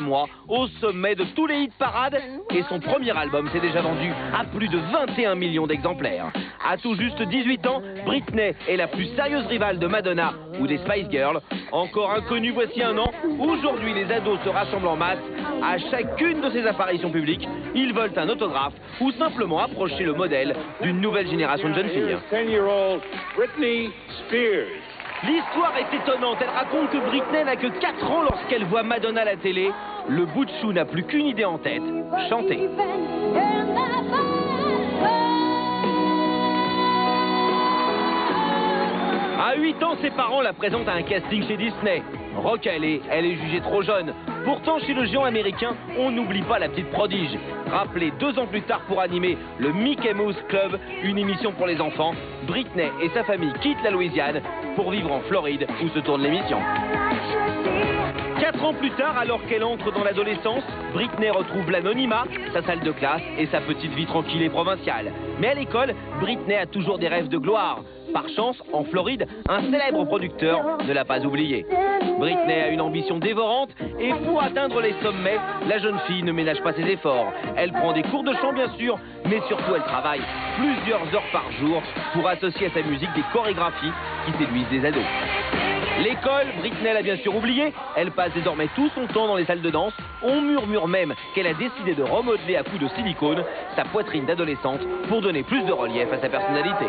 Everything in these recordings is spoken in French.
mois au sommet de tous les hit parades et son premier album s'est déjà vendu à plus de 21 millions d'exemplaires. À tout juste 18 ans, Britney est la plus sérieuse rivale de Madonna ou des Spice Girls. Encore inconnue voici un an, aujourd'hui les ados se rassemblent en masse à chacune de ses apparitions publiques. Ils veulent un autographe ou simplement approcher le modèle d'une nouvelle génération de jeunes filles. L'histoire est étonnante, elle raconte que Britney n'a que 4 ans lorsqu'elle voit Madonna à la télé. Le bout de chou n'a plus qu'une idée en tête, chanter. À 8 ans, ses parents la présentent à un casting chez Disney. Rock, elle est jugée trop jeune. Pourtant, chez le géant américain, on n'oublie pas la petite prodige. Rappelée 2 ans plus tard pour animer le Mickey Mouse Club, une émission pour les enfants, Britney et sa famille quittent la Louisiane pour vivre en Floride où se tourne l'émission. 4 ans plus tard, alors qu'elle entre dans l'adolescence, Britney retrouve l'anonymat, sa salle de classe et sa petite vie tranquille et provinciale. Mais à l'école, Britney a toujours des rêves de gloire. Par chance, en Floride, un célèbre producteur ne l'a pas oublié. Britney a une ambition dévorante et pour atteindre les sommets, la jeune fille ne ménage pas ses efforts. Elle prend des cours de chant bien sûr, mais surtout elle travaille plusieurs heures par jour pour associer à sa musique des chorégraphies qui séduisent les ados. L'école, Britney l'a bien sûr oublié, elle passe désormais tout son temps dans les salles de danse. On murmure même qu'elle a décidé de remodeler à coups de silicone sa poitrine d'adolescente pour donner plus de relief à sa personnalité.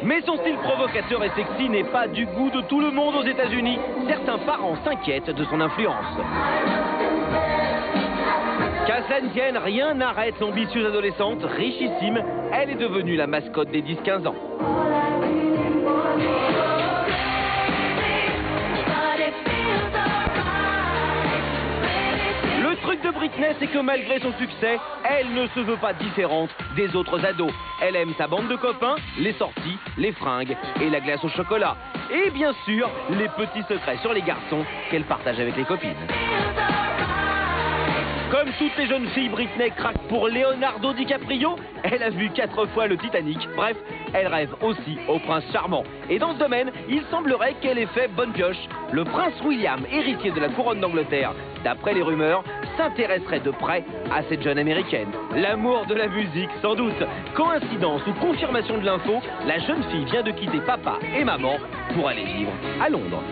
Mais son style provocateur et sexy n'est pas du goût de tout le monde aux États-Unis. Certains parents s'inquiètent de son influence. Qu'à cela ne tienne, rien n'arrête l'ambitieuse adolescente, richissime. Elle est devenue la mascotte des 10-15 ans. Le truc de Britney, c'est que malgré son succès, elle ne se veut pas différente des autres ados. Elle aime sa bande de copains, les sorties, les fringues et la glace au chocolat. Et bien sûr, les petits secrets sur les garçons qu'elle partage avec les copines. Comme toutes les jeunes filles, Britney craque pour Leonardo DiCaprio. Elle a vu 4 fois le Titanic. Bref, elle rêve aussi au prince charmant. Et dans ce domaine, il semblerait qu'elle ait fait bonne pioche. Le prince William, héritier de la couronne d'Angleterre, d'après les rumeurs, s'intéresserait de près à cette jeune américaine. L'amour de la musique, sans doute. Coïncidence ou confirmation de l'info, la jeune fille vient de quitter papa et maman pour aller vivre à Londres.